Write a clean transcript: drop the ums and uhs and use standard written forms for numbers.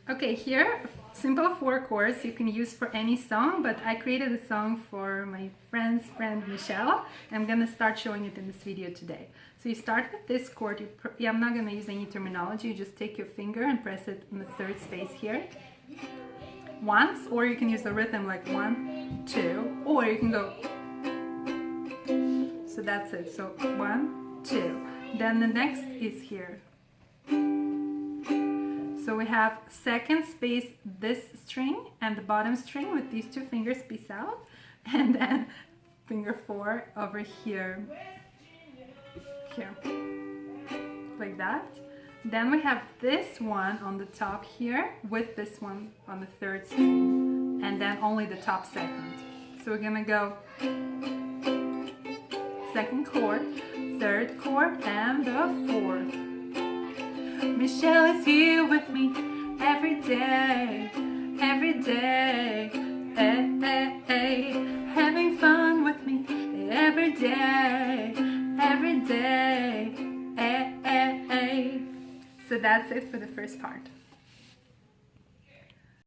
Okay, here, simple 4 chords you can use for any song, but I created a song for my friend's friend Michelle. I'm gonna start showing it in this video today. So you start with this chord. I'm not gonna use any terminology. You just take your finger and press it in the 3rd space here once, or you can use the rhythm like 1, 2, or you can go. So that's it. So 1, 2. Then the next is here. So we have 2nd space this string and the bottom string with these 2 fingers piece out, and then finger 4 over here, like that. Then we have this one on the top here with this one on the 3rd string, and then only the top 2nd. So we're gonna go 2nd chord, 3rd chord, and the 4th. Michelle is here with me every day, having fun with me every day. So that's it for the first part.